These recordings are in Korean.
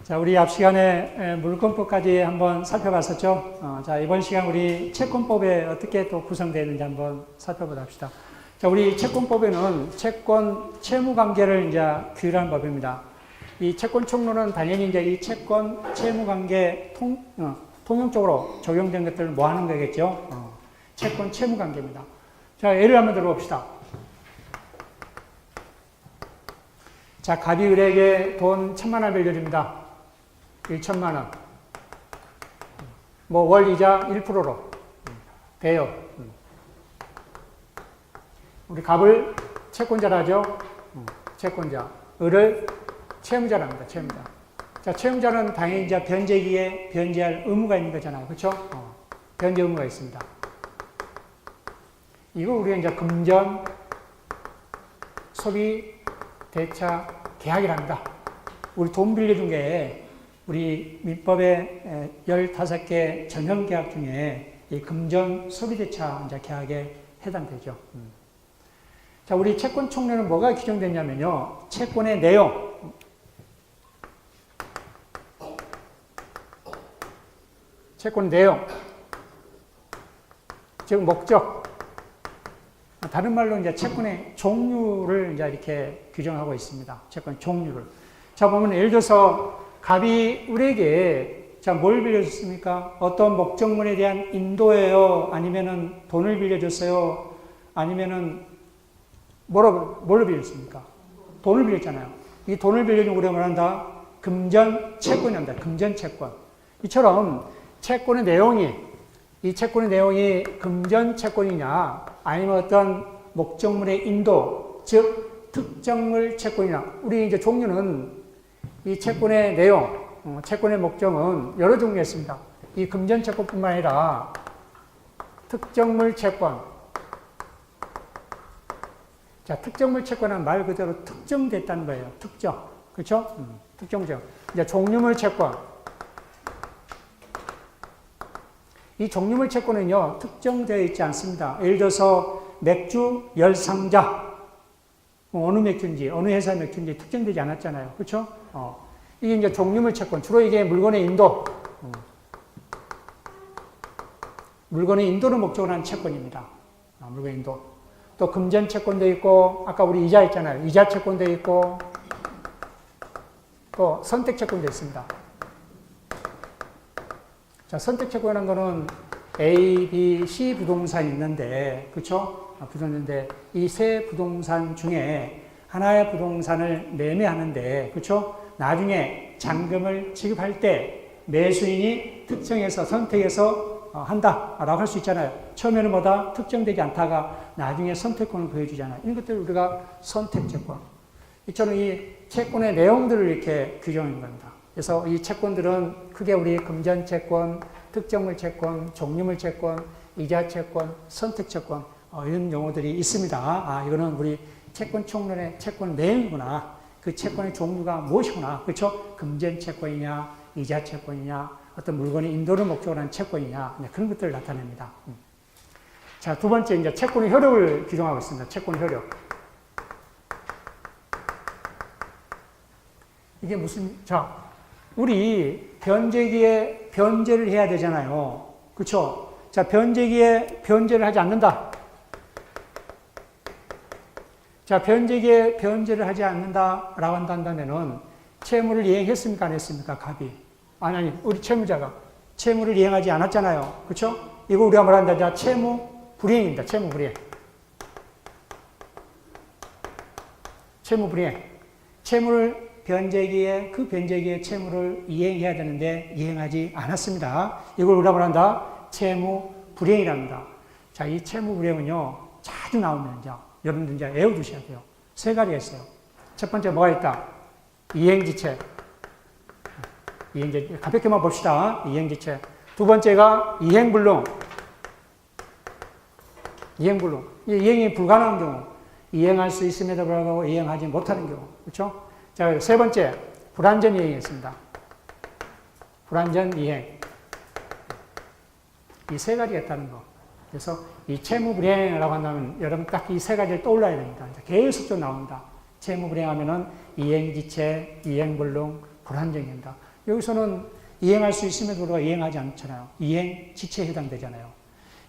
자, 우리 앞 시간에 물권법까지 한번 살펴봤었죠. 자, 이번 시간 우리 채권법에 어떻게 또 구성되어 있는지 한번 살펴보도록 합시다. 자, 우리 채권법에는 채권 채무 관계를 이제 규율한 법입니다. 이 채권 총론은 당연히 이제 이 채권 채무 관계 통용적으로 적용된 것들을 모아놓은 거겠죠. 채권 채무 관계입니다. 자, 예를 한번 들어봅시다. 자, 갑이 을에게 돈 1,000만 원 빌려줍니다. 1,000만 원. 뭐 월 이자 1%로 돼요. 우리 갑을 채권자라 하죠. 채권자. 을을 채무자랍니다. 채무자. 자, 채무자는 당연히 이제 변제기에 변제할 의무가 있는 거잖아요. 그렇죠? 변제 의무가 있습니다. 이거 우리가 이제 금전 소비 대차 계약이랍니다. 우리 돈 빌려준 게 우리 민법의 15개 전형 계약 중에 이 금전 소비 대차 이제 계약에 해당되죠. 자, 우리 채권 총론은 뭐가 규정됐냐면요. 채권의 내용. 채권 내용. 즉, 목적. 다른 말로 이제 채권의 종류를 이제 이렇게 규정하고 있습니다. 채권 종류를. 자, 보면 예를 들어서 갑이 을에게 자, 뭘 빌려줬습니까? 어떤 목적물에 대한 인도예요? 아니면은 돈을 빌려줬어요? 아니면은 뭘로 빌렸습니까? 돈을 빌렸잖아요. 이 돈을 빌려준 우리가 말한다? 금전 채권이랍니다. 금전 채권. 이처럼 채권의 내용이 이 채권의 내용이 금전 채권이냐 아니면 어떤 목적물의 인도, 즉 특정물 채권이냐. 우리 이제 종류는 이 채권의 내용, 채권의 목적은 여러 종류가 있습니다. 이 금전 채권뿐만 아니라 특정물 채권. 자, 특정물 채권은 말 그대로 특정됐다는 거예요. 특정. 그렇죠? 특정적. 이제 종류물 채권. 이 종류물 채권은요, 특정되어 있지 않습니다. 예를 들어서 맥주 열상자. 어느 맥주인지, 어느 회사의 맥주인지 특정되지 않았잖아요. 그렇죠? 이게 이제 종류물 채권. 주로 이게 물건의 인도. 물건의 인도를 목적으로 한 채권입니다. 물건의 인도. 또 금전 채권도 있고, 아까 우리 이자 있잖아요. 이자 채권도 있고, 또 선택 채권도 있습니다. 자, 선택 채권이라는 거는 A, B, C 부동산이 있는데, 그렇죠? 부동산인데 이 세 부동산 중에 하나의 부동산을 매매하는데, 그렇죠? 나중에 잔금을 지급할 때 매수인이 특정해서 선택해서 한다라고 할 수 있잖아요. 처음에는 뭐다? 특정되지 않다가 나중에 선택권을 보여주잖아요. 이런 것들을 우리가 선택 채권. 이처럼 이 채권의 내용들을 이렇게 규정한 겁니다. 그래서 이 채권들은 크게 우리 금전 채권, 특정물 채권, 종류물 채권, 이자 채권, 선택 채권 이런 용어들이 있습니다. 이거는 우리 채권 총론의 채권 내용이구나. 그 채권의 종류가 무엇이구나. 그렇죠? 금전 채권이냐, 이자 채권이냐, 어떤 물건의 인도를 목적으로 한 채권이냐, 그런 것들을 나타냅니다. 자, 두 번째 이제 채권의 효력을 규정하고 있습니다. 채권 효력. 이게 무슨 자, 우리 변제기에 변제를 해야 되잖아요. 그렇죠? 자, 변제기에 변제를 하지 않는다. 자, 변제기에 변제를 하지 않는다라고 한다면은 채무를 이행했습니까? 안 했습니까? 갑이. 아니, 우리 채무자가 채무를 이행하지 않았잖아요. 그렇죠? 이거 우리가 말한다. 자, 채무 불이행입니다. 채무 불이행. 채무 불이행. 채무를 변제기에 그 변제기의 채무를 이행해야 되는데 이행하지 않았습니다. 이걸 우리가 말한다. 채무 불이행이랍니다. 자, 이 채무 불이행은요 자주 나오면요 여러분들 이제 외워두셔야 돼요. 세 가지가 있어요. 첫 번째 뭐가 있다? 이행지체. 이행지체 가볍게만 봅시다. 이행지체. 두 번째가 이행불능. 이행불능. 이행이 불가능한 경우, 이행할 수 있음에도 불구하고 이행하지 못하는 경우, 그렇죠? 자, 세 번째, 불완전 이행이었습니다. 불완전 이행. 이 세 가지가 있다는 거. 그래서 이 채무불이행이라고 한다면 여러분 딱 이 세 가지를 떠올라야 됩니다. 계속 좀 나옵니다. 채무불이행하면은 이행지체, 이행불능, 불완전입니다. 여기서는 이행할 수 있음에도 불구하고 이행하지 않잖아요. 이행 지체에 해당되잖아요.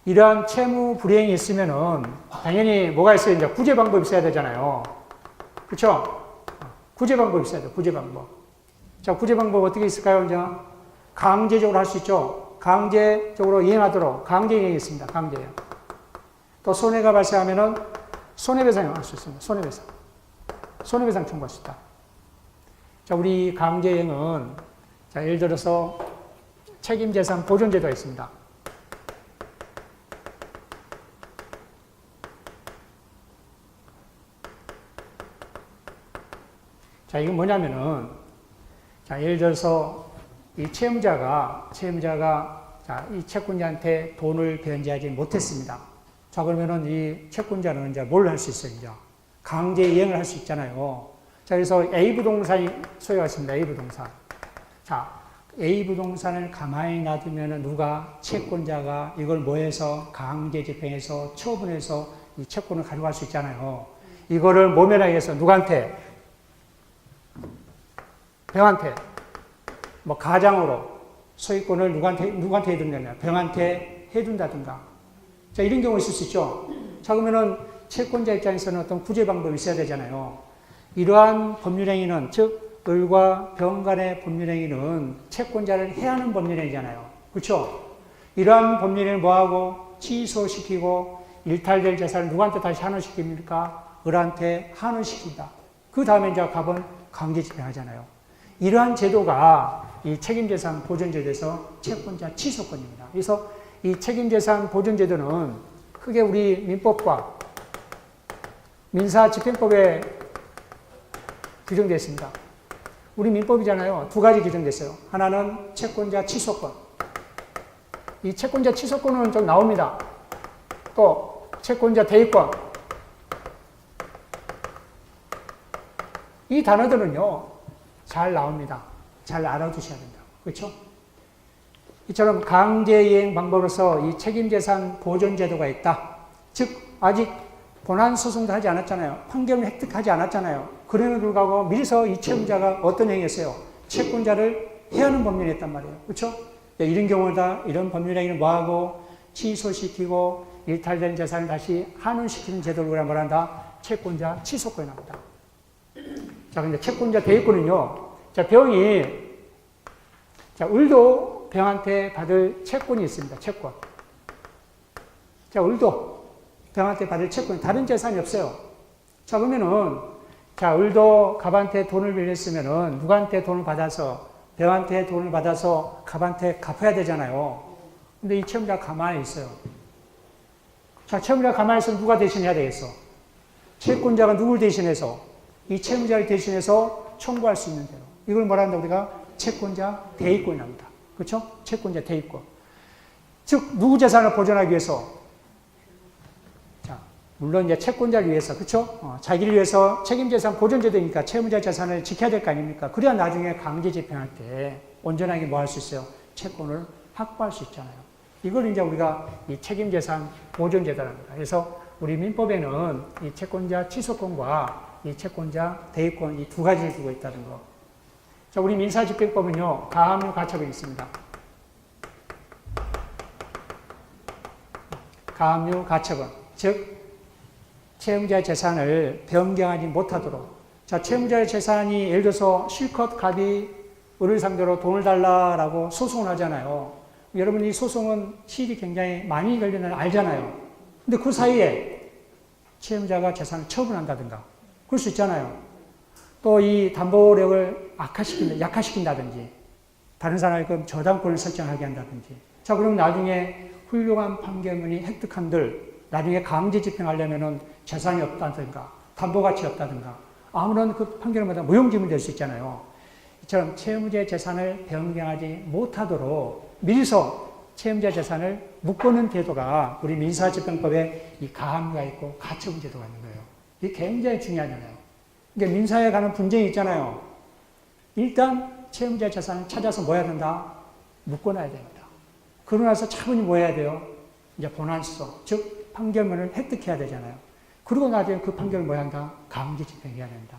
이러한 채무 불이행이 있으면은 당연히 뭐가 있어요? 이제 구제 방법이 있어야 되잖아요. 그렇죠? 구제 방법이 있어야 돼요. 구제 방법. 자, 구제 방법 어떻게 있을까요? 이제 강제적으로 할 수 있죠. 강제적으로 이행하도록 강제 이행이 있습니다. 강제 이행. 또 손해가 발생하면은 손해배상을 할 수 있습니다. 손해배상. 손해배상 청구할 수 있다. 자, 우리 강제 이행은 자, 예를 들어서 책임재산 보존제도가 있습니다. 자, 이건 뭐냐면은, 자, 예를 들어서 이 채무자가 자, 이 채권자한테 돈을 변제하지 못했습니다. 자, 그러면은 이 채권자는 이제 뭘 할 수 있어요, 이제? 강제 이행을 할 수 있잖아요. 자, 그래서 A 부동산이 소유가 있습니다. A 부동산. 자, A 부동산을 가만히 놔두면은 누가 채권자가 이걸 뭐해서 강제 집행해서 처분해서 이 채권을 가져갈 수 있잖아요. 이거를 모면하기 위해서 누구한테? 병한테, 뭐 가장으로 소유권을 누구한테 해둔다냐? 병한테 해둔다든가. 자, 이런 경우 있을 수 있죠. 자, 그러면은 채권자 입장에서는 어떤 구제 방법이 있어야 되잖아요. 이러한 법률행위는, 즉, 을과 병 간의 법률행위는 채권자를 해하는 법률행위잖아요. 그렇죠? 이러한 법률행위를 뭐하고 취소시키고 일탈될 재산을 누구한테 다시 환원시킵니까? 을한테 환원시킨다. 그 다음에 이제 갑은 강제 집행하잖아요. 이러한 제도가 이 책임재산 보존제도에서 채권자 취소권입니다. 그래서 이 책임재산 보존제도는 크게 우리 민법과 민사집행법에 규정되어 있습니다. 우리 민법이잖아요. 두 가지 규정됐어요. 하나는 채권자 취소권. 이 채권자 취소권은 좀 나옵니다. 또 채권자 대입권. 이 단어들은요. 잘 나옵니다. 잘 알아두셔야 된다. 그렇죠? 이처럼 강제이행 방법으로서 이 책임재산 보존제도가 있다. 즉 아직 본안소송도 하지 않았잖아요. 판결을 획득하지 않았잖아요. 그럼에도 불구하고 미리서 이 채무자가 어떤 행위했어요? 채권자를 해하는 법률이 있단 말이에요. 그렇죠? 이런 경우다 이런 법률행위를 뭐하고 취소시키고 일탈된 재산을 다시 환원시키는 제도를 뭐란다? 채권자 취소권이 나옵니다. 자, 근데 채권자 대입권은요. 자, 병이, 자, 을도 병한테 받을 채권이 있습니다. 채권. 자, 을도 병한테 받을 채권이 다른 재산이 없어요. 자, 그러면은, 자, 을도 갑한테 돈을 빌렸으면은 누구한테 돈을 받아서, 병한테 돈을 받아서 갑한테 갚아야 되잖아요. 근데 이 채무자가 가만히 있어요. 자, 채무자가 가만히 있으면 누가 대신해야 되겠어? 채권자가 누굴 대신해서? 이 채무자를 대신해서 청구할 수 있는 대로. 이걸 뭐라 한다? 우리가 채권자 대입권이랍니다. 그렇죠? 채권자 대입권. 즉, 누구 재산을 보존하기 위해서? 자, 물론 이제 채권자를 위해서, 그렇죠? 자기를 위해서 책임재산 보존제도니까 채무자 재산을 지켜야 될 거 아닙니까? 그래야 나중에 강제 집행할 때 온전하게 뭐 할 수 있어요? 채권을 확보할 수 있잖아요. 이걸 이제 우리가 이 책임재산 보존제도랍니다. 그래서 우리 민법에는 이 채권자 취소권과 이 채권자 대입권 이 두 가지를 두고 있다는 거. 자, 우리 민사집행법은요, 가압류 가처분이 있습니다. 가압류 가처분. 즉, 채무자의 재산을 변경하지 못하도록. 자, 채무자의 재산이 예를 들어서 실컷 갑이 을을 상대로 돈을 달라라고 소송을 하잖아요. 여러분, 이 소송은 시일이 굉장히 많이 걸리는 걸 알잖아요. 근데 그 사이에 채무자가 재산을 처분한다든가. 그럴 수 있잖아요. 또 이 담보력을 약화시킨다든지, 다른 사람이 그 저당권을 설정하게 한다든지. 자, 그럼 나중에 훌륭한 판결문이 획득한들, 나중에 강제 집행하려면은 재산이 없다든가, 담보가치 없다든가, 아무런 그 판결마다 무용지물 될 수 있잖아요. 이처럼 채무자의 재산을 변경하지 못하도록 미리서 채무자 재산을 묶어놓은 제도가 우리 민사집행법에 이 가압류가 있고 가처분 제도가 있는 거예요. 이게 굉장히 중요하잖아요. 그러니까 민사에 관한 분쟁이 있잖아요. 일단 채무자 재산을 찾아서 뭐 해야 된다? 묶어놔야 됩니다. 그러고 나서 차분히 뭐 해야 돼요? 이제 본안소송, 즉 판결문을 획득해야 되잖아요. 그리고 나중에 그 판결을 뭐 한다? 강제 집행해야 된다.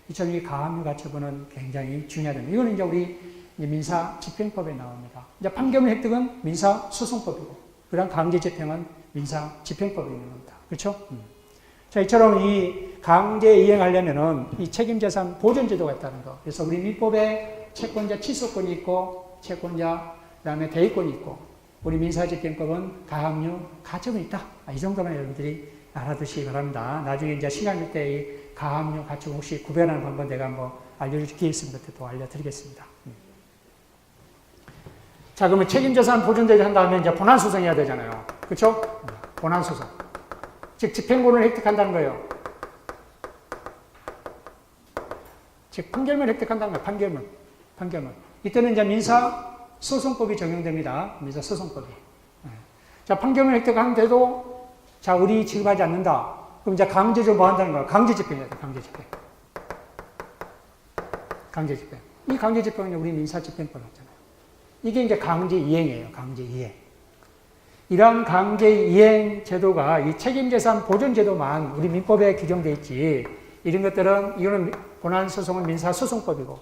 이처럼 이 가압류 가처분은 굉장히 중요하다. 이거는 이제 우리 민사집행법에 나옵니다. 이제 판결문 획득은 민사소송법이고, 그다음 강제집행은 민사집행법에 있는 겁니다. 그렇죠? 자, 이처럼 이 강제 이행하려면은 이 책임재산 보존제도가 있다는 거. 그래서 우리 민법에 채권자 취소권이 있고, 채권자, 그 다음에 대의권이 있고, 우리 민사집행법은 가압류, 가처분이 있다. 이 정도만 여러분들이 알아두시기 바랍니다. 나중에 이제 시간일 때 이 가압류, 가처분 혹시 구별하는 방법 내가 한번 알려줄 기회 있으면 그때 또 알려드리겠습니다. 자, 그러면 책임재산 보존제도 한 다음에 이제 본안소송해야 되잖아요. 그렇죠? 본안소송. 즉, 집행권을 획득한다는 거예요. 즉, 판결문 획득한다는 거예요. 판결문. 이때는 이제 민사소송법이 적용됩니다. 민사소송법이. 자, 판결문 획득하는데도, 자, 우리 지급하지 않는다. 그럼 이제 강제적으로 뭐 한다는 거예요? 강제집행해야 돼, 강제집행. 이 강제집행은 우리 민사집행법 같잖아요. 이게 이제 강제이행이에요, 강제이행. 이러한 강제이행 제도가 이 책임재산 보존제도만 우리 민법에 규정되어 있지, 이런 것들은, 이거는 본안소송은 민사소송법이고,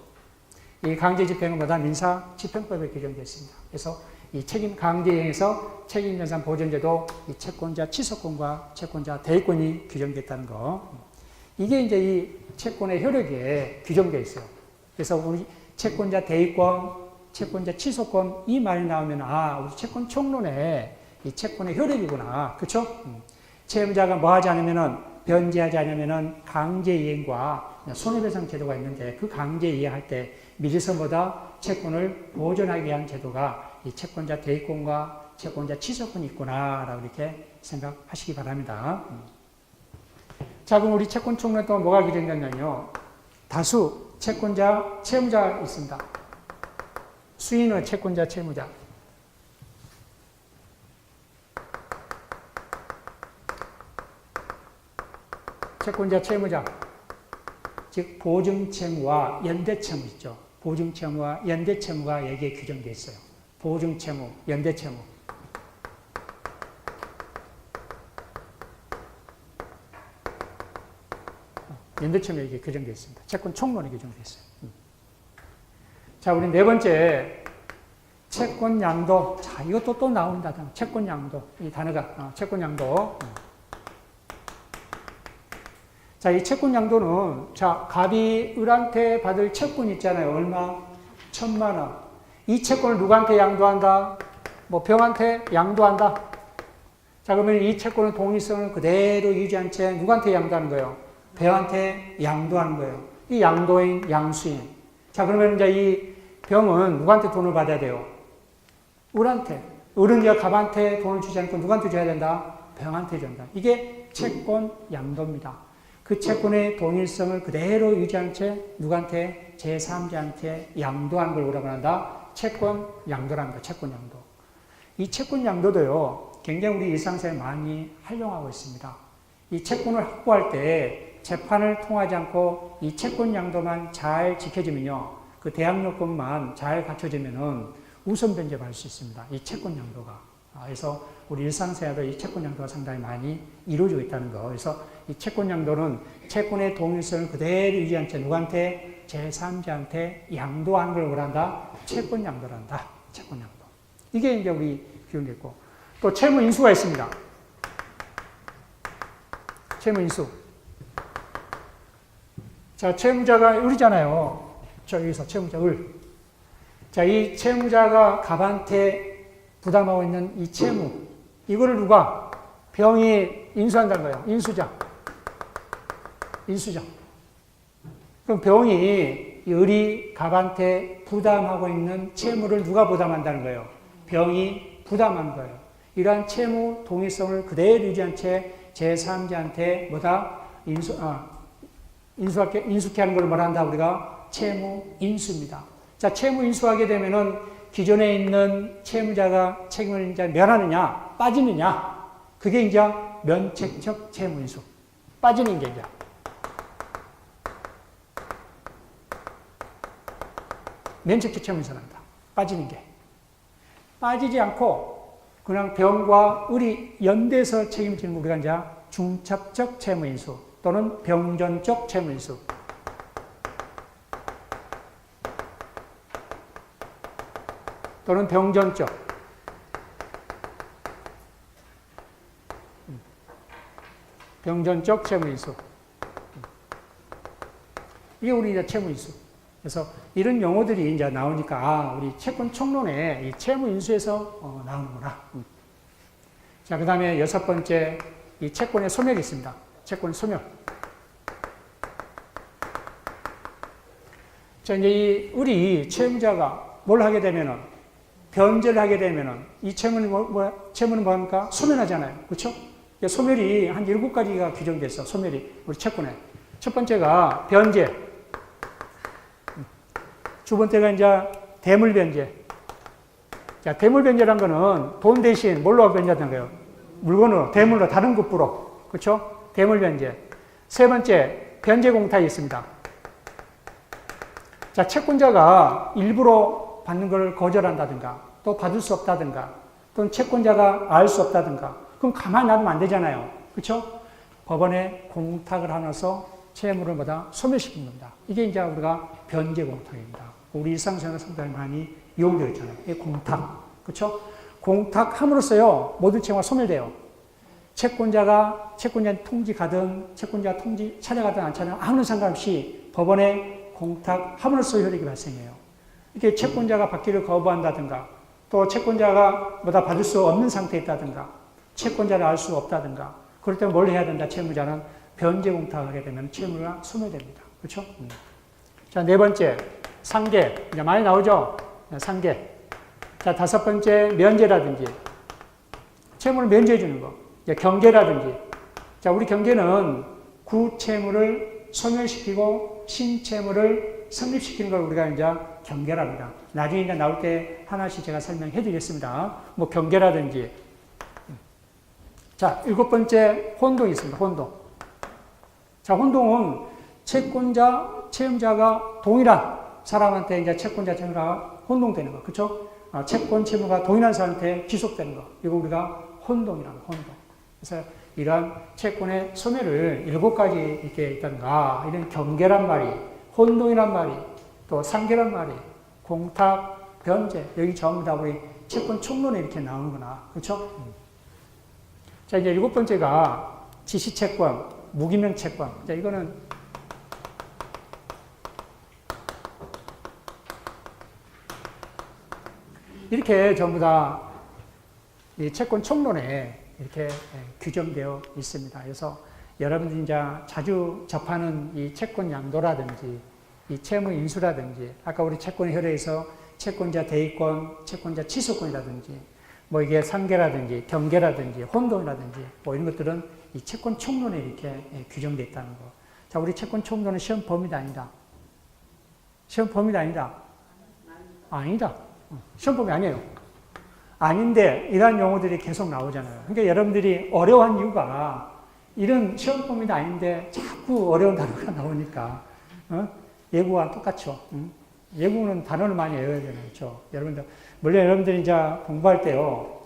이 강제집행은 뭐다? 민사집행법에 규정되어 있습니다. 그래서 이 강제이행에서 책임재산 보존제도, 이 채권자 취소권과 채권자 대의권이 규정됐다는 거. 이게 이제 이 채권의 효력에 규정되어 있어요. 그래서 우리 채권자 대의권, 채권자 취소권 이 말이 나오면 우리 채권 총론에 이 채권의 효력이구나. 그렇죠? 채무자가 뭐 하지 않으면은 변제하지 않으면은 강제이행과 손해배상 제도가 있는데 그 강제이행할 때 미리서보다 채권을 보존하기 위한 제도가 이 채권자 대의권과 채권자 취소권이 있구나라고 이렇게 생각하시기 바랍니다. 자, 그럼 우리 채권 총론에 또 뭐가 규정됐냐면요. 다수 채권자, 채무자가 있습니다. 수인은 채권자, 채무자. 채권자, 채무자. 즉, 보증채무와 연대채무 있죠. 보증채무와 연대채무가 여기에 규정되어 있어요. 보증채무, 연대채무. 연대채무에 이게 규정되어 있습니다. 채권 총론에 규정되어 있어요. 자, 우리 네 번째, 채권양도. 자, 이것도 또 나온다. 채권양도. 이 단어가, 채권양도. 자, 이 채권양도는, 자, 갑이 을한테 받을 채권 있잖아요. 얼마? 1,000만 원. 이 채권을 누구한테 양도한다? 뭐, 병한테 양도한다. 자, 그러면 이 채권의 동일성을 그대로 유지한 채 누구한테 양도하는 거예요? 병한테 양도하는 거예요. 이 양도인, 양수인. 자, 그러면 이제 이 병은 누구한테 돈을 받아야 돼요? 을한테. 을은 이제 갑한테 돈을 주지 않고 누구한테 줘야 된다? 병한테 준다. 이게 채권 양도입니다. 그 채권의 동일성을 그대로 유지한 채 누구한테? 제3자한테 양도한 걸 뭐라고 한다? 채권 양도라는 거, 채권 양도. 이 채권 양도도요, 굉장히 우리 일상생활에 많이 활용하고 있습니다. 이 채권을 확보할 때 재판을 통하지 않고 이 채권 양도만 잘 지켜지면요, 그 대항 요건만 잘 갖춰지면은 우선 변제받을 수 있습니다. 이 채권 양도가. 그래서 우리 일상생활도 이 채권 양도가 상당히 많이 이루어지고 있다는 거. 그래서 이 채권 양도는 채권의 동일성을 그대로 유지한 채 누구한테? 제3자한테 양도한 걸 뭐란다? 채권 양도란다. 채권 양도. 이게 이제 우리 규정됐고. 또 채무 인수가 있습니다. 채무 인수. 자, 채무자가 을이잖아요. 여기서 채무자 을. 자, 이 채무자가 갑한테 부담하고 있는 이 채무. 이거를 누가? 병이 인수한다는 거예요. 인수자. 그럼 병이, 을이 갑한테 부담하고 있는 채무를 누가 부담한다는 거예요? 병이 부담하는 거예요. 이러한 채무 동일성을 그대로 유지한 채 제3자한테 뭐다? 인수케 하는 걸 말한다. 우리가 채무 인수입니다. 자, 채무 인수하게 되면은 기존에 있는 채무자가 책임을 이제 면하느냐, 빠지느냐. 그게 이제 면책적 채무 인수. 빠지는 게 이제. 면책적 채무 인수한다. 빠지는 게. 빠지지 않고 그냥 병과 을이 연대해서 책임지는 거 우리가 이제 중첩적 채무 인수 또는 병전적 채무 인수. 또는 병전적. 병전적 채무인수. 이게 우리 이제 채무인수. 그래서 이런 용어들이 이제 나오니까, 아, 우리 채권 총론에 이 채무인수에서 나오는구나. 자, 그 다음에 여섯 번째, 이 채권의 소멸이 있습니다. 채권 소멸. 자, 이제 우리 채무자가 뭘 하게 되면은, 변제를 하게 되면은, 이 채무는 채무는 뭐합니까? 소멸하잖아요. 그렇죠? 소멸이 한 7가지가 규정되어 있어, 소멸이. 우리 채권에. 첫 번째가 변제. 두 번째가 이제 대물 변제. 자, 대물 변제란 거는 돈 대신 뭘로 변제하는 거예요? 물건으로, 대물로, 다른 급부로. 그렇죠? 대물 변제. 세 번째, 변제 공탁이 있습니다. 자, 채권자가 일부러 받는 걸 거절한다든가, 또 받을 수 없다든가, 또는 채권자가 알 수 없다든가, 그럼 가만히 놔두면 안 되잖아요. 그렇죠? 법원에 공탁을 하면서 채무를 뭐다 소멸시키는 겁니다. 이게 이제 우리가 변제 공탁입니다. 우리 일상생활에 상당히 많이 이용되어 있잖아요. 이게 공탁. 그렇죠? 공탁함으로써요, 모든 채무가 소멸돼요. 채권자 통지 가든, 채권자 통지 찾아가든 안 찾아가든 아무런 상관없이 법원에 공탁함으로써 효력이 발생해요. 이게 채권자가 받기를 거부한다든가, 또 채권자가 뭐다 받을 수 없는 상태에 있다든가, 채권자를 알 수 없다든가, 그럴 때 뭘 해야 된다? 채무자는 변제 공탁을 하게 되면 채무가 소멸됩니다. 그렇죠? 자, 네 번째, 상계. 이제 많이 나오죠? 상계. 자, 다섯 번째, 면제라든지. 채무를 면제해 주는 거. 이제 경계라든지. 자, 우리 경계는 구채무를 소멸시키고 신채무를 성립시키는 걸 우리가 이제 경계랍니다. 나중에 이제 나올 때 하나씩 제가 설명해 드리겠습니다. 뭐 경계라든지. 자, 일곱 번째, 혼동이 있습니다. 혼동. 자, 혼동은 채권자, 채무자가 동일한 사람한테 이제 채권자, 채무자가 혼동되는 거. 그쵸? 채권, 채무가 동일한 사람한테 지속되는 거. 이거 우리가 혼동이라는 거, 혼동. 그래서 이러한 채권의 소멸을 7가지 이렇게 있다든가, 이런 경계란 말이, 혼동이란 말이, 또 상계란 말이, 공탁, 변제, 여기 전부 다 우리 채권 총론에 이렇게 나오는구나. 그렇죠? 자, 이제 7번째가 지시채권, 무기명 채권. 자, 이거는 이렇게 전부 다 이 채권 총론에 이렇게 규정되어 있습니다. 그래서 여러분들이 이제 자주 접하는 이 채권 양도라든지, 이 채무 인수라든지, 아까 우리 채권 효력에서 채권자 대위권, 채권자 취소권이라든지, 뭐 이게 상계라든지, 경계라든지, 혼동이라든지, 뭐 이런 것들은 이 채권 총론에 이렇게 규정되어 있다는 거. 자, 우리 채권 총론은 시험 범위도 아니다. 시험 범위도 아니다. 아니다. 시험 범위 아니에요. 아닌데, 이러한 용어들이 계속 나오잖아요. 그러니까 여러분들이 어려워한 이유가 이런 시험 범위도 아닌데 자꾸 어려운 단어가 나오니까, 예고와 똑같죠. 예고는 단어를 많이 외워야 되는 거죠. 여러분들, 물론 여러분들이 이제 공부할 때요,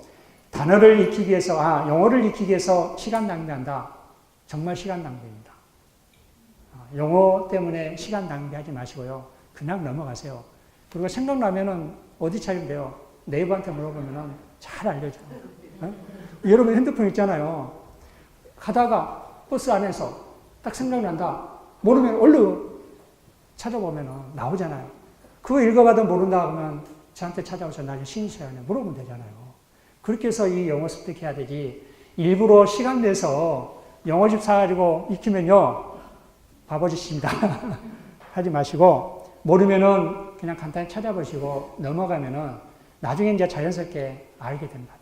단어를 익히기 위해서, 영어를 익히기 위해서 시간 낭비한다. 정말 시간 낭비입니다. 영어 때문에 시간 낭비하지 마시고요. 그냥 넘어가세요. 그리고 생각나면은 어디 찾으면 돼요? 네이버한테 물어보면은 잘 알려줘요. 여러분 핸드폰 있잖아요. 가다가 버스 안에서 딱 생각난다. 모르면 얼른 찾아보면은 나오잖아요. 그거 읽어봐도 모른다 하면 저한테 찾아오셔서 나중에 쉬는 시간에 물어보면 되잖아요. 그렇게 해서 이 영어 습득해야 되지. 일부러 시간 내서 영어집 사가지고 익히면요, 바보짓입니다. 하지 마시고, 모르면은 그냥 간단히 찾아보시고 넘어가면은 나중에 이제 자연스럽게 알게 됩니다.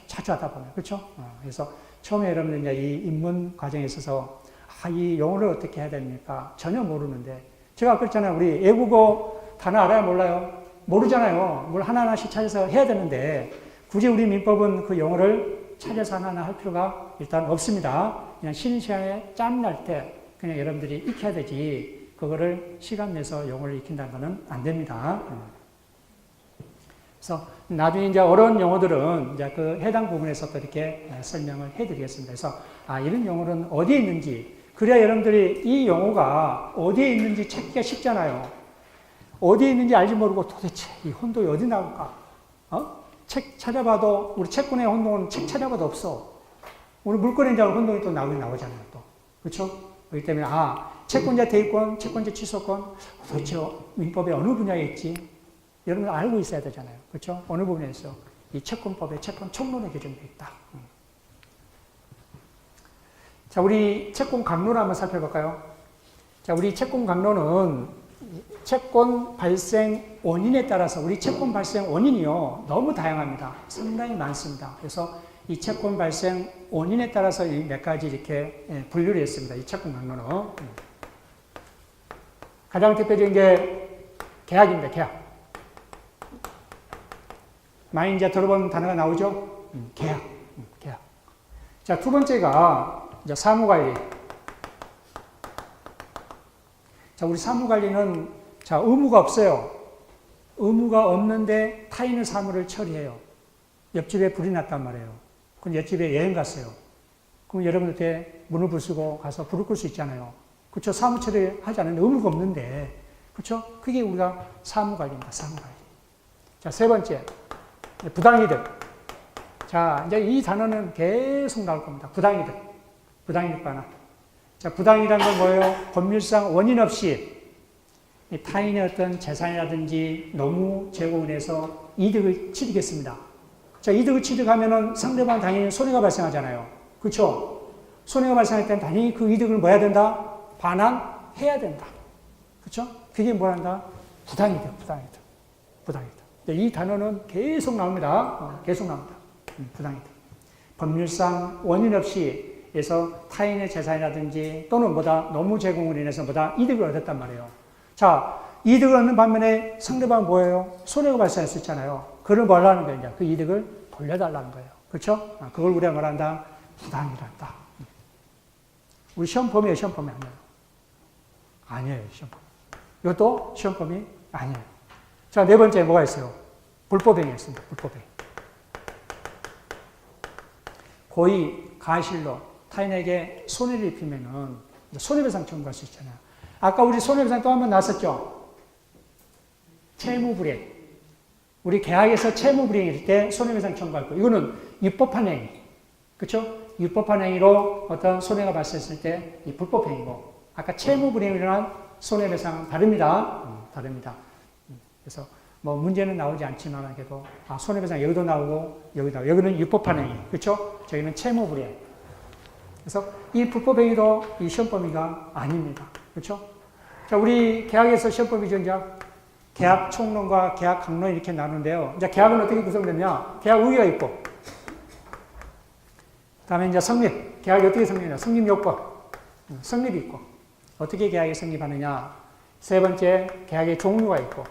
자주 하다 보면. 그렇죠? 그래서 처음에 여러분들 이제 이 입문 과정에 있어서 이 영어를 어떻게 해야 됩니까? 전혀 모르는데, 제가 그랬잖아요. 우리 외국어 단어 알아요? 몰라요? 모르잖아요. 뭘 하나하나씩 찾아서 해야 되는데, 굳이 우리 민법은 그 영어를 찾아서 하나하나 할 필요가 일단 없습니다. 그냥 쉬는 시간에 짬날 때 그냥 여러분들이 익혀야 되지, 그거를 시간 내서 영어를 익힌다는 거는 안 됩니다. 그래서 나중에 이제 어려운 용어들은 이제 그 해당 부분에서 또 이렇게 설명을 해드리겠습니다. 그래서 이런 용어는 어디에 있는지, 그래야 여러분들이 이 용어가 어디에 있는지 찾기가 쉽잖아요. 어디에 있는지 알지 모르고 도대체 이 혼동이 어디 나올까? 책 찾아봐도, 우리 채권의 혼동은 책 찾아봐도 없어. 우리 물권행자가 혼동이 또 나오잖아요, 또. 그렇죠? 그렇기 때문에, 채권자 대입권, 채권자 취소권, 도대체 민법의 어느 분야에 있지? 여러분 알고 있어야 되잖아요. 그렇죠? 어느 부분에서 이 채권법에 채권 총론에 개정되어 있다. 자, 우리 채권 강론을 한번 살펴볼까요? 자, 우리 채권 강론은 채권 발생 원인에 따라서 우리 채권 발생 원인이요, 너무 다양합니다. 상당히 많습니다. 그래서 이 채권 발생 원인에 따라서 이 몇 가지 이렇게 분류를 했습니다. 이 채권 강론은. 가장 대표적인 게 계약입니다. 계약. 많이 이제 들어본 단어가 나오죠? 계약. 계약. 자, 두 번째가 이제 사무관리. 자, 우리 사무관리는 자, 의무가 없어요. 의무가 없는데 타인의 사무를 처리해요. 옆집에 불이 났단 말이에요. 그럼 옆집에 여행 갔어요. 그럼 여러분한테 문을 부수고 가서 불을 끌 수 있잖아요. 그렇죠? 사무 처리하지 않는 의무가 없는데, 그렇죠? 그게 우리가 사무관리입니다. 사무관리. 자, 세 번째, 부당이득. 자, 이제 이 단어는 계속 나올 겁니다. 부당이득. 부당이득 반환. 자, 부당이라는 건 뭐예요? 법률상 원인 없이 타인의 어떤 재산이라든지 노무 제공을 해서 이득을 취득했습니다. 자, 이득을 취득하면은 상대방 당연히 손해가 발생하잖아요. 그렇죠? 손해가 발생할 때는 당연히 그 이득을 뭐 해야 된다? 반환해야 된다. 그렇죠? 그게 뭐 한다? 부당이득, 부당이득, 부당이득. 이 단어는 계속 나옵니다. 계속 나옵니다. 부당이득. 법률상 원인 없이 해서 타인의 재산이라든지 또는 뭐다 노무 제공을 인해서 뭐다 이득을 얻었단 말이에요. 자, 이득을 얻는 반면에 상대방은 뭐예요? 손해가 발생할 수 있잖아요. 그걸 뭐 하려는 거예요? 이제 그 이득을 돌려달라는 거예요. 그렇죠? 그걸 우리가 말한다? 부당이란다. 우리 시험 범위예요, 시험 범위 아니에요. 아니에요, 시험 범위. 이것도 시험 범위 아니에요. 자, 네 번째 뭐가 있어요? 불법행위 있습니다. 불법행위. 고의, 가실로 타인에게 손해를 입히면은 손해배상 청구할 수 있잖아요. 아까 우리 손해배상 또 한 번 나왔었죠? 채무불이행. 우리 계약에서 채무불이행일 때 손해배상 청구할 거. 이거는 위법한 행위. 그렇죠? 위법한 행위로 어떤 손해가 발생했을 때 이 불법행위고, 아까 채무불이행으로 인한 손해배상은 다릅니다. 다릅니다. 그래서 뭐 문제는 나오지 않지만 그래도 손해배상 여기도 나오고 여기도 나오고, 여기는 위법한 행위. 그렇죠? 저희는 채무불이행. 그래서 이 불법행위도 이 시험 범위가 아닙니다. 그렇죠? 자, 우리 계약에서 시험 범위죠. 이제 계약 총론과 계약 강론 이렇게 나누는데요. 이제 계약은 어떻게 구성되냐? 계약 우위가 있고, 그 다음에 이제 성립. 계약이 어떻게 성립하냐? 성립 요건. 성립이 있고. 어떻게 계약이 성립하느냐? 세 번째, 계약의 종류가 있고.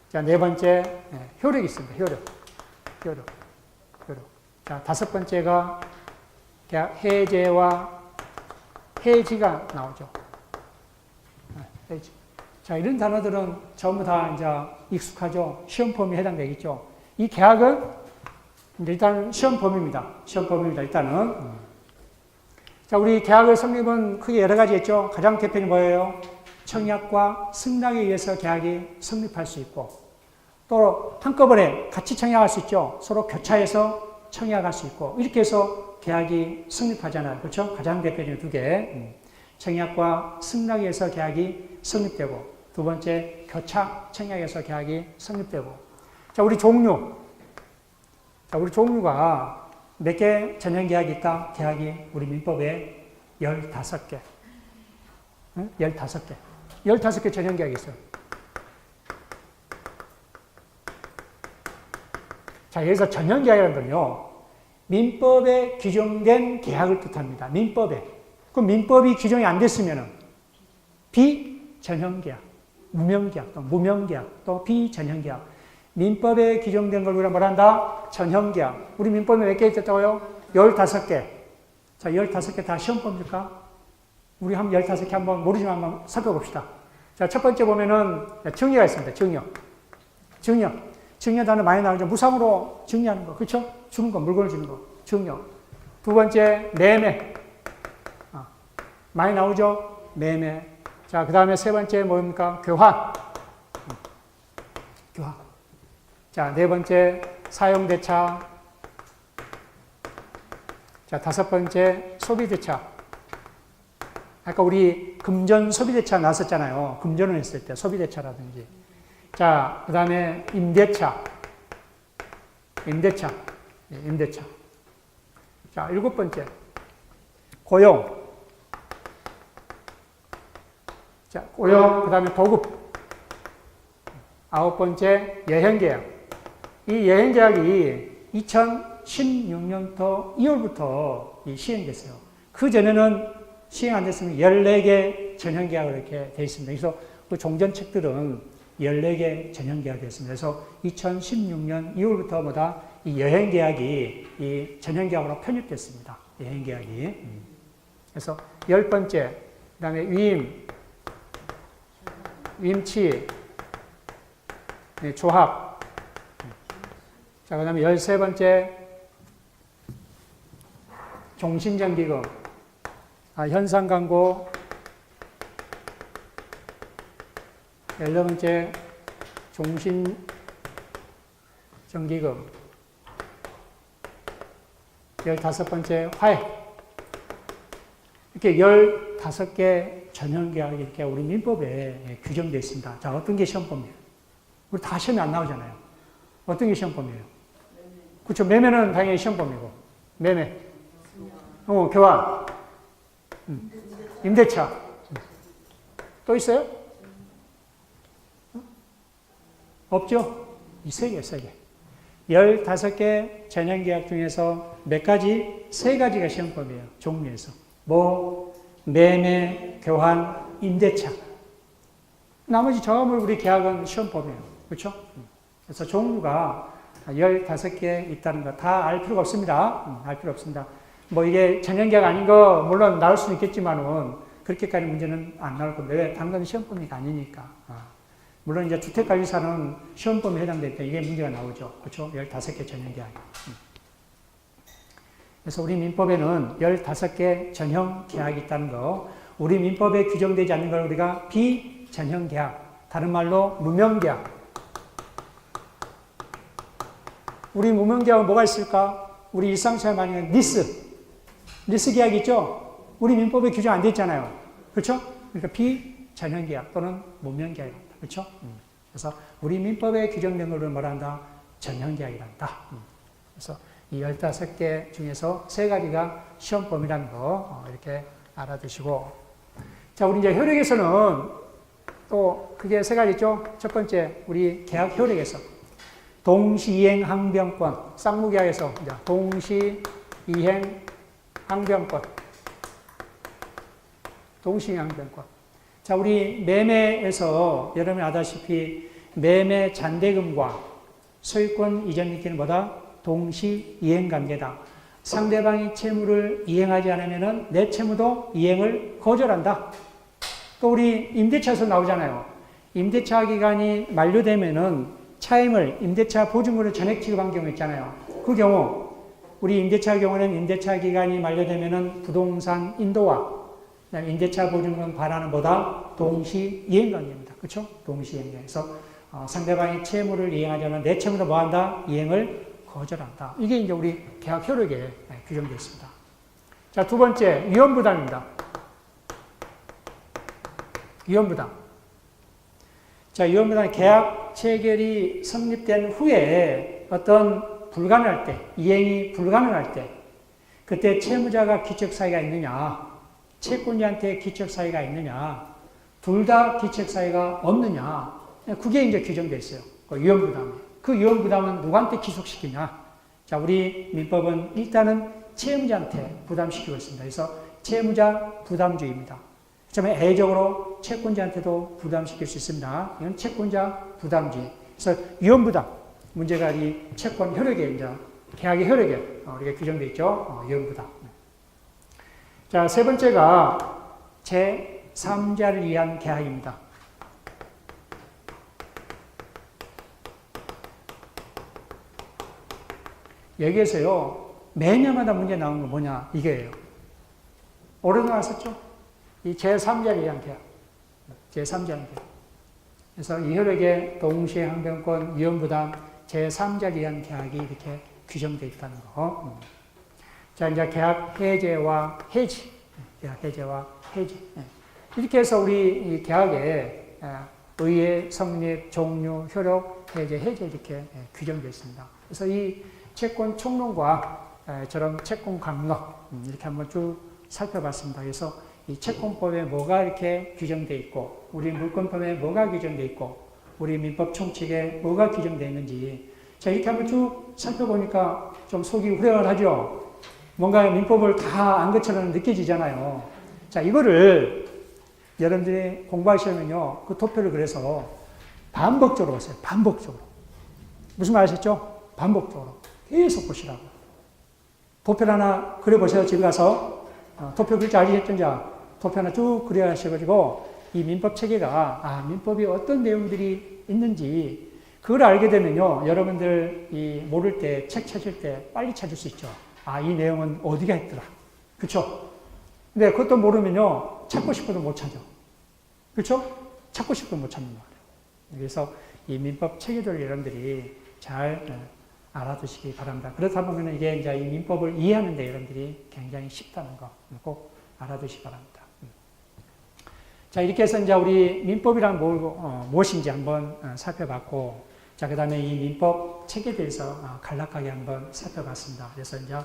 자, 네 번째, 효력이 있습니다. 효력. 자, 다섯 번째가 계약 해제와 해지가 나오죠. 해지. 자, 이런 단어들은 전부 다 이제 익숙하죠. 시험 범위에 해당되겠죠. 이 계약은 일단 시험 범위입니다. 시험 범위입니다. 일단은. 자, 우리 계약의 성립은 크게 여러 가지 있죠. 가장 대표는 뭐예요? 청약과 승낙에 의해서 계약이 성립할 수 있고, 또 한꺼번에 같이 청약할 수 있죠. 서로 교차해서 청약할 수 있고, 이렇게 해서 계약이 성립하잖아요. 그렇죠? 가장 대표적인 두 개. 청약과 승낙에 의해서 계약이 성립되고, 두 번째 교차 청약에서 계약이 성립되고. 자, 우리 종류. 자, 우리 종류가 몇 개 전형 계약이 있다? 계약이 우리 민법에 15개. 15개. 15개 전형 계약이 있어요. 자, 여기서 전형 계약이라는 건요, 민법에 규정된 계약을 뜻합니다. 민법에. 그럼 민법이 규정이 안 됐으면은 비전형 계약, 무명 계약, 또 무명 계약, 또 비전형 계약. 민법에 규정된 걸 우리가 뭐란다? 전형 계약. 우리 민법에 몇 개 있었다고요? 15개. 자, 15개 다 시험 범위일까? 우리 한번 15개 한번 모르지만 한번 살펴봅시다. 자, 첫 번째 보면은 증여가 있습니다. 증여 단어 많이 나오죠. 무상으로 증여하는 거. 그렇죠? 주는 거, 물건을 주는 거. 증여. 두 번째, 매매. 많이 나오죠? 매매. 자, 그 다음에 세 번째 뭡니까? 교환. 교환. 자, 네 번째, 사용대차. 자, 다섯 번째, 소비대차. 아까 우리 금전 소비대차 나왔었잖아요. 금전을 했을 때 소비대차라든지. 자, 그 다음에 임대차. 임대차. 자, 일곱 번째, 고용. 자, 고용, 그 다음에 도급. 아홉 번째, 여행계약. 이 여행계약이 2016년도 2월부터 시행됐어요. 그 전에는 시행 안 됐으면 14개 전형계약으로 이렇게 되어 있습니다. 그래서 그 종전책들은 14개 전형계약이 됐습니다. 그래서 2016년 2월부터 뭐다? 이 여행계약이 이 전형계약으로 편입됐습니다. 여행계약이. 그래서 10번째, 그 다음에 위임치, 조합. 자, 그 다음에 13번째, 종신정기금, 현상광고. 14번째, 종신정기금. 15번째, 화해. 이렇게 15개 전형계약이 이렇게 우리 민법에 규정되어 있습니다. 자, 어떤 게 시험범위예요? 우리 다 시험에 안 나오잖아요. 어떤 게 시험범위예요? 그렇죠. 매매는 당연히 시험범위고. 매매. 교환. 임대차. 또 있어요? 없죠? 이 세 개. 15개 전형계약 중에서 몇 가지? 세 가지가 시험범위예요. 종류에서. 매매, 교환, 임대차. 나머지 전부 우리 계약은 시험범위예요. 그렇죠? 그래서 종류가 15개 있다는 거 다 알 필요가 없습니다. 알 필요 없습니다. 뭐 이게 전형계약 아닌 거 물론 나올 수는 있겠지만은 그렇게까지 문제는 안 나올 겁니다. 왜? 당근 시험범위가 아니니까. 물론 이제 주택관리사는 시험범위에 해당될 때 이게 문제가 나오죠. 그렇죠? 15개 전형계약. 그래서 우리 민법에는 15개 전형계약이 있다는 거, 우리 민법에 규정되지 않는 걸 우리가 비전형계약, 다른 말로 무명계약. 우리 무명계약은 뭐가 있을까? 우리 일상생활 많이 하는 리스 계약 있죠? 우리 민법에 규정 안 돼 있잖아요. 그렇죠? 그러니까 비전형계약 또는 무명계약입니다. 그렇죠? 그래서 우리 민법에 규정된 걸 뭐라 한다? 전형계약이란다. 그래서 이 15개 중에서 세 가지가 시험 범위라는 거 이렇게 알아두시고. 자, 우리 이제 효력에서는 또 그게 세 가지 있죠? 첫 번째, 우리 계약 효력에서 동시이행 항변권, 쌍무계약에서 동시이행 항변권. 동시이행 항변권. 자, 우리 매매에서 여러분이 아다시피 매매 잔대금과 소유권 이전 등기는 뭐다? 동시 이행 관계다. 상대방이 채무를 이행하지 않으면 내 채무도 이행을 거절한다. 또 우리 임대차에서 나오잖아요. 임대차 기간이 만료되면은 차임을 임대차 보증금으로 전액 지급한 경우 있잖아요. 그 경우 우리 임대차 경우는 임대차 기간이 만료되면은 부동산 인도와 임대차 보증금 반환은 뭐다? 동시 이행 관계입니다. 그렇죠? 동시 이행 관계에서 상대방이 채무를 이행하지 않으면 내 채무도 뭐한다? 이행을 거절한다. 이게 이제 우리 계약 효력에 규정되어 있습니다. 자, 두 번째, 위험부담입니다. 위험부담. 자, 위험부담 계약 체결이 성립된 후에 어떤 불가능할 때, 이행이 불가능할 때, 그때 채무자가 기척사유가 있느냐, 채권자한테 기척사유가 있느냐, 둘 다 기척사유가 없느냐, 그게 이제 규정되어 있어요. 그 위험부담. 그 위험부담은 누구한테 기속시키냐? 자, 우리 민법은 일단은 채무자한테 부담시키고 있습니다. 그래서 채무자 부담주의입니다. 그다음에 애적으로 채권자한테도 부담시킬 수 있습니다. 이건 채권자 부담주의. 그래서 위험부담 문제가 이 채권 효력에 이제 계약의 효력에 이렇게 규정되어 있죠. 위험부담. 자, 세 번째가 제3자를 위한 계약입니다. 여기에서요, 매년마다 문제 나오는 건 뭐냐, 이게예요. 올해 나왔었죠? 이 제3자를 위한 계약. 제3자를 위한 계약. 그래서 이 효력에 동시에 항변권, 위험부담, 제3자에 의한 계약이 이렇게 규정되어 있다는 거. 자, 이제 계약 해제와 해지. 계약 해제와 해지. 이렇게 해서 우리 이 계약에 의의, 성립, 종료, 효력, 해제 이렇게 규정되어 있습니다. 그래서 이 채권 총론과 저런 채권 강록 이렇게 한번 쭉 살펴봤습니다. 그래서 이 채권법에 뭐가 이렇게 규정되어 있고, 우리 물권법에 뭐가 규정되어 있고, 우리 민법 총칙에 뭐가 규정되어 있는지, 자, 이렇게 한번 쭉 살펴보니까 좀 속이 후련하죠? 뭔가 민법을 다 안 것처럼 느껴지잖아요. 자, 이거를 여러분들이 공부하시면요, 그 도표를 그래서 반복적으로 보세요. 반복적으로. 무슨 말 아셨죠? 반복적으로. 계속 보시라고. 도표를 하나 그려보세요. 집에 가서. 도표 글자 아시겠죠? 도표 하나 쭉 그려하셔가지고, 이 민법 체계가, 민법이 어떤 내용들이 있는지, 그걸 알게 되면요, 여러분들 이 모를 때, 책 찾을 때 빨리 찾을 수 있죠. 이 내용은 어디가 있더라. 그쵸? 근데 그것도 모르면요, 찾고 싶어도 못 찾아. 그쵸? 찾고 싶어도 못 찾는 거예요. 그래서 이 민법 체계를 여러분들이 잘 알아두시기 바랍니다. 그렇다 보면 이게 이제 이 민법을 이해하는데 여러분들이 굉장히 쉽다는 거 꼭 알아두시기 바랍니다. 자, 이렇게 해서 이제 우리 민법이란 무엇인지 한번 살펴봤고, 자, 그 다음에 이 민법 체계에 대해서 간략하게 한번 살펴봤습니다. 그래서 이제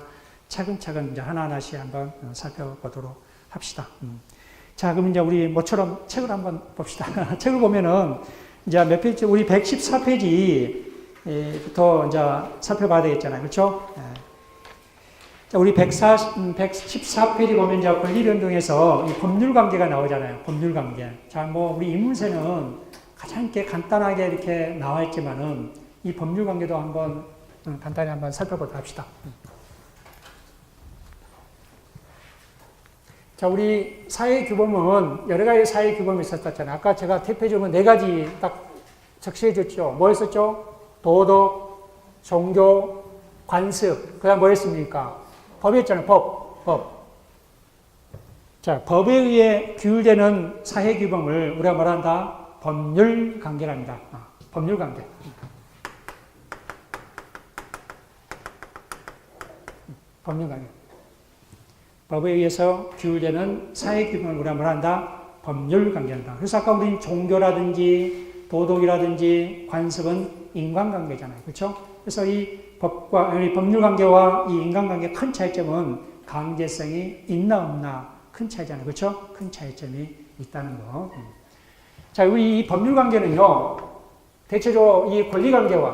차근차근 이제 하나하나씩 한번 살펴보도록 합시다. 자, 그럼 이제 우리 모처럼 책을 한번 봅시다. 책을 보면은 이제 몇 페이지, 우리 114페이지부터 이제 살펴봐야 되겠잖아요. 그렇죠? 자, 우리 114페이지 보면 이제 권리변동에서 이 법률관계가 나오잖아요. 법률관계. 자, 우리 인문세는 가장 이렇게 간단하게 이렇게 나와 있지만은 이 법률관계도 한번 간단히 한번 살펴보도록 합시다. 자, 우리 사회규범은 여러 가지 사회규범이 있었잖아요. 아까 제가 대표적으로 4가지 딱 적시해 줬죠. 뭐 했었죠? 도덕, 종교, 관습. 그 다음 뭐 했습니까? 법이었잖아요. 법. 자, 법에 의해 규율되는 사회규범을 우리가 뭐라 한다? 법률관계랍니다. 법률관계. 법률관계. 법에 의해서 규율되는 사회규범을 우리가 뭐라 한다? 법률관계한다. 그래서 아까 우리 종교라든지 도덕이라든지 관습은 인간관계잖아요. 그렇죠? 그래서 이 법률관계와 이 인간관계의 큰 차이점은 강제성이 있나 없나 큰 차이잖아요. 그렇죠? 큰 차이점이 있다는 거. 자, 우리 이 법률관계는요, 대체적으로 이 권리관계와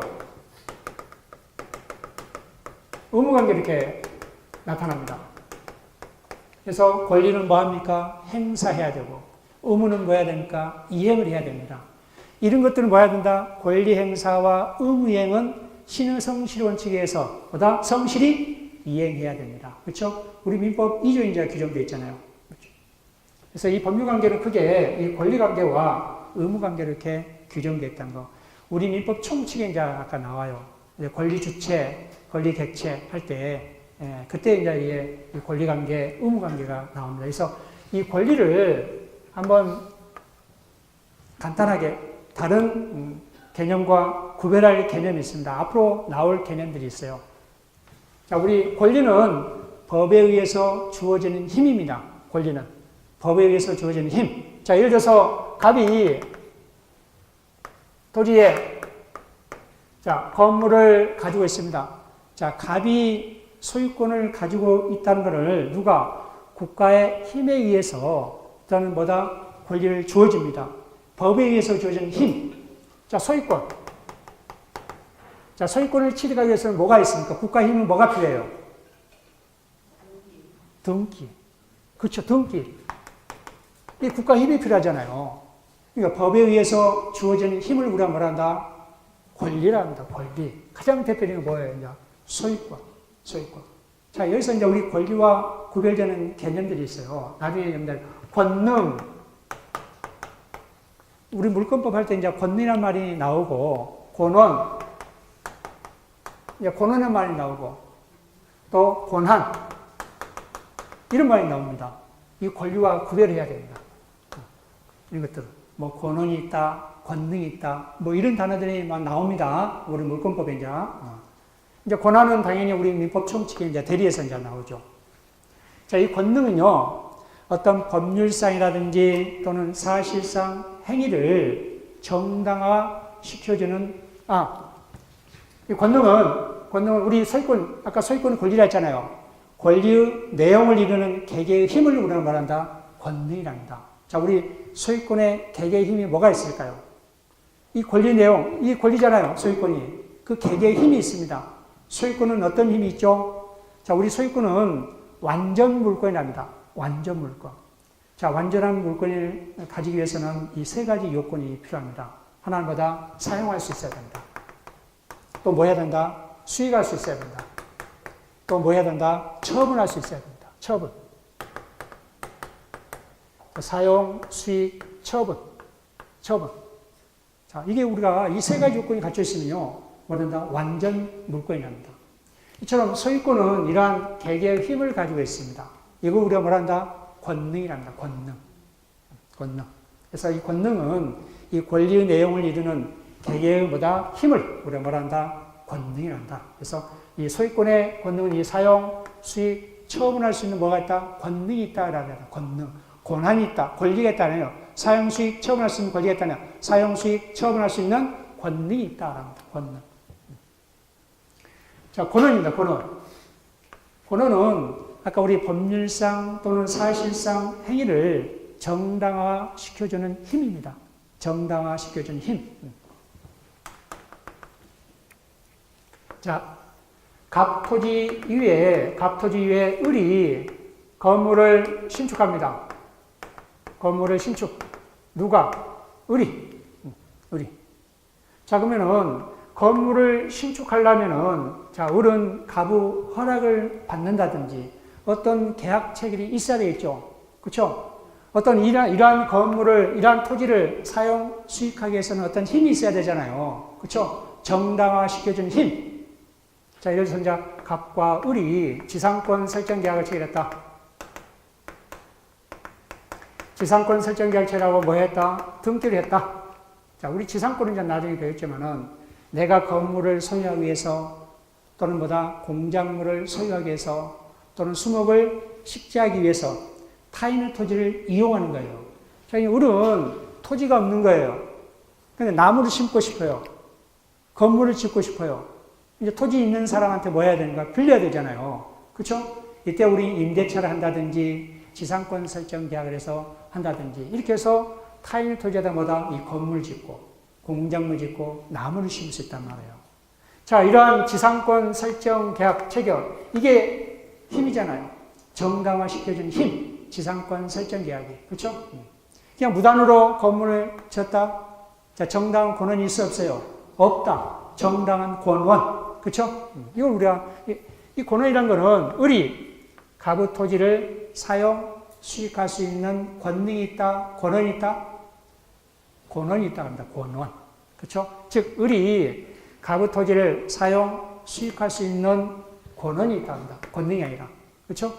의무관계 이렇게 나타납니다. 그래서 권리는 뭐합니까? 행사해야 되고, 의무는 뭐 해야 됩니까? 이행을 해야 됩니다. 이런 것들은 뭐 해야 된다? 권리 행사와 의무 이행은 신의 성실의 원칙에 의해서 보다 성실히 이행해야 됩니다. 그렇죠? 우리 민법 2조에 규정되어 있잖아요. 그렇죠? 그래서 이 법률관계는 크게 이 권리관계와 의무관계를 이렇게 규정되어 있다는 거. 우리 민법 총칙에 이제 아까 나와요. 권리 주체, 권리 객체 할 때, 그때 이제 이 권리관계, 의무관계가 나옵니다. 그래서 이 권리를 한번 간단하게 다른 개념과 구별할 개념이 있습니다. 앞으로 나올 개념들이 있어요. 자, 우리 권리는 법에 의해서 주어지는 힘입니다. 권리는. 법에 의해서 주어지는 힘. 자, 예를 들어서 갑이 토지에 건물을 가지고 있습니다. 자, 갑이 소유권을 가지고 있다는 것을 누가 국가의 힘에 의해서 또는 권리를 주어집니다. 법에 의해서 주어지는 힘. 자, 소유권. 자, 소유권을 취득하기 위해서는 뭐가 있습니까? 국가 힘은 뭐가 필요해요? 등기. 그렇죠, 등기. 이 국가 힘이 필요하잖아요. 그러니까 법에 의해서 주어지는 힘을 우리가 뭐라 한다? 권리랍니다, 권리. 가장 대표적인 게 뭐예요? 이제 소유권. 자, 여기서 이제 우리 권리와 구별되는 개념들이 있어요. 나중에 여러분들, 권능. 우리 물권법 할 때 이제 권리란 말이 나오고, 권원. 이제 권원의 말이 나오고, 또 권한. 이런 말이 나옵니다. 이 권리와 구별해야 됩니다. 이런 것들. 권원이 있다, 권능이 있다. 뭐 이런 단어들이 막 나옵니다. 우리 물권법에 이제 권한은 당연히 우리 민법 총칙에 이제 대리에서 이제 나오죠. 자, 이 권능은요, 어떤 법률상이라든지 또는 사실상 행위를 정당화 시켜주는, 이 권능은 우리 소유권, 아까 소유권 권리라 했잖아요. 권리의 내용을 이루는 개개의 힘을 우리가 말한다. 권능이랍니다. 자, 우리 소유권의 개개의 힘이 뭐가 있을까요? 이 권리 내용, 이 권리잖아요. 소유권이. 그 개개의 힘이 있습니다. 소유권은 어떤 힘이 있죠? 자, 우리 소유권은 완전 물권이랍니다. 완전 물권. 자, 완전한 물권을 가지기 위해서는 이 세 가지 요건이 필요합니다. 하나마다 사용할 수 있어야 된다. 또 뭐 해야 된다? 수익할 수 있어야 된다. 또 뭐 해야 된다? 처분할 수 있어야 된다. 처분. 사용, 수익, 처분. 자, 이게 우리가 이 세 가지 요건이 갖춰 있으면요, 뭐된다? 완전 물권이랍니다. 이처럼 소유권은 이러한 개개의 힘을 가지고 있습니다. 이거 우리가 뭐란다? 권능이랍니다. 권능. 그래서 이 권능은 이 권리의 내용을 이루는 개개의 힘을 우리가 뭐란다? 권능이란다. 그래서 이 소유권의 권능은 이 사용, 수익, 처분할 수 있는 뭐가 있다? 권능이 있다라는 권능. 권한이 있다. 권리가 있다네요. 사용, 수익, 처분할 수 있는 권리가 있다네요. 사용, 수익, 처분할 수 있는 권능이 있다랍니다. 권능. 자, 권한입니다. 권한은 아까 우리 법률상 또는 사실상 행위를 정당화시켜주는 힘입니다. 정당화시켜주는 힘. 자, 갑토지 위에 을이 건물을 신축합니다. 건물을 신축. 누가? 을이. 자, 그러면은 건물을 신축하려면은, 자, 을은 가부 허락을 받는다든지 어떤 계약 체결이 있어야 되겠죠. 그렇죠? 어떤 이러한 건물을, 이러한 토지를 사용, 수익하기 위해서는 어떤 힘이 있어야 되잖아요. 그렇죠? 정당화 시켜준 힘. 자, 예를 들어서 이제 갑과 을이 지상권 설정 계약을 체결했다. 지상권 설정 계약 체결하고 뭐 했다? 등기를 했다. 자, 우리 지상권은 이제 나중에 배웠지만은 내가 건물을 소유하기 위해서 또는 공작물을 소유하기 위해서 또는 수목을 식재하기 위해서 타인의 토지를 이용하는 거예요. 자, 이 을은 토지가 없는 거예요. 근데 나무를 심고 싶어요. 건물을 짓고 싶어요. 이제 토지 있는 사람한테 뭐 해야 되는가? 빌려야 되잖아요. 그렇죠? 이때 우리 임대차를 한다든지 지상권 설정 계약을 해서 한다든지 이렇게 해서 타인의 토지에다 이 건물 짓고 공작물 짓고 나무를 심을 수 있단 말이에요. 자, 이러한 지상권 설정 계약 체결, 이게 힘이잖아요. 정당화 시켜준 힘, 지상권 설정 계약이. 그렇죠? 그냥 무단으로 건물을 지었다? 자, 정당한 권한이 있어 없어요? 없다. 정당한 권원. 그렇죠? 이걸 우리가, 이 권원이란 거는 을이 가부 토지를 사용, 수익할 수 있는 권능이 있다, 권한이 있다? 권한이 있다 합니다. 권한. 그렇죠? 즉, 을이 가부 토지를 사용, 수익할 수 있는 권한이 있다 합니다. 권능이 아니라. 그렇죠?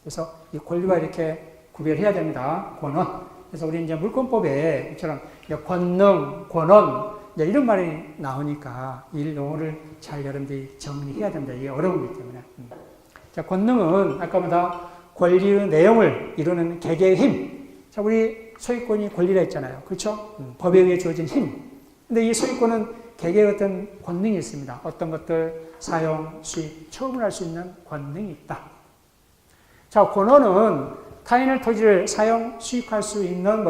그래서 이 권리와 이렇게 구별해야 됩니다. 권한. 그래서 우리 이제 물권법에 이처럼 권능, 권한, 이런 말이 나오니까 이 용어를 잘 여러분들이 정리해야 됩니다. 이게 어려운 거기 때문에. 자, 권능은 아까보다 권리의 내용을 이루는 개개의 힘. 자, 우리 소유권이 권리라 했잖아요. 그렇죠? 법에 의해 주어진 힘. 근데 이 소유권은 개개의 어떤 권능이 있습니다. 어떤 것들 사용, 수익, 처분할 수 있는 권능이 있다. 자, 권한은 타인의 토지를 사용, 수익할 수 있는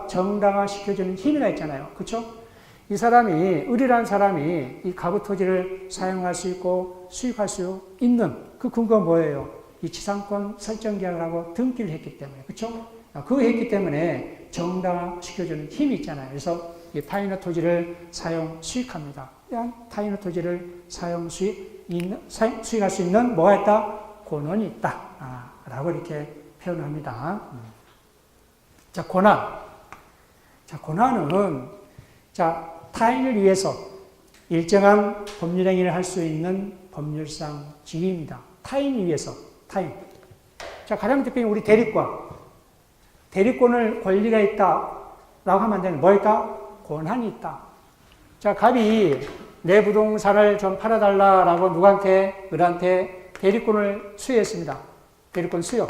정당화 시켜주는 힘이라 했잖아요. 그렇죠? 이 사람이, 을이라는 사람이 이 가부 토지를 사용할 수 있고 수익할 수 있는 그 근거가 뭐예요? 이 지상권 설정 계약을 하고 등기를 했기 때문에. 그렇죠? 그거 했기 때문에 정당화 시켜주는 힘이 있잖아요. 그래서 이 타인의 토지를 사용, 수익합니다. 타인의 토지를 사용, 수익할 수 있는 뭐가 있다? 권한이 있다. 라고 이렇게 표현합니다. 자, 권한. 자, 권한은, 자, 타인을 위해서 일정한 법률 행위를 할 수 있는 법률상 지위입니다. 타인을 위해서, 타인. 자, 가장 대표적인 우리 대리권. 대리권을 권리가 있다라고 하면 안 되는, 뭐 있다? 권한이 있다. 자, 갑이 내 부동산을 좀 팔아달라라고 누구한테? 을한테 대리권을 수여했습니다. 대리권 수여.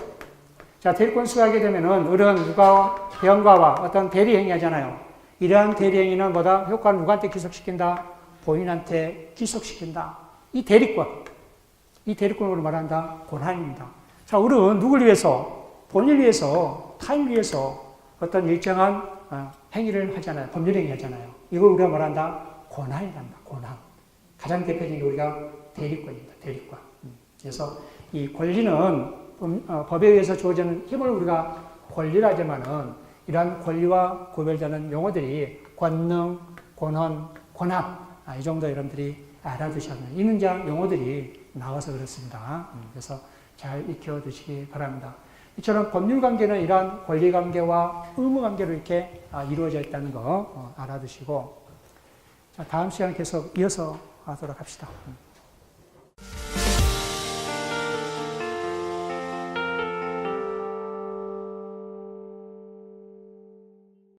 자, 대리권 수여하게 되면은 을은 누가 병과와 어떤 대리행위 하잖아요. 이러한 대리행위는 뭐다? 효과를 누구한테 기속시킨다? 본인한테 기속시킨다. 이 대리권으로 말한다? 권한입니다. 자, 을은 누굴 위해서? 본인을 위해서, 타인을 위해서 어떤 일정한 행위를 하잖아요. 법률행위 하잖아요. 이걸 우리가 말한다? 권한이란다. 권한. 가장 대표적인 게 우리가 대리권입니다. 대리권. 그래서 이 권리는 법에 의해서 주어지는 힘을 우리가 권리라 하지만은 이러한 권리와 구별되는 용어들이 권능, 권한, 권한. 이 정도 여러분들이 알아두셔야 합니다. 이 문장 용어들이 나와서 그렇습니다. 그래서 잘 익혀두시기 바랍니다. 이처럼 법률관계는 이러한 권리관계와 의무관계로 이렇게 이루어져 있다는 거 알아두시고, 자, 다음 시간에 계속 이어서 하도록 합시다.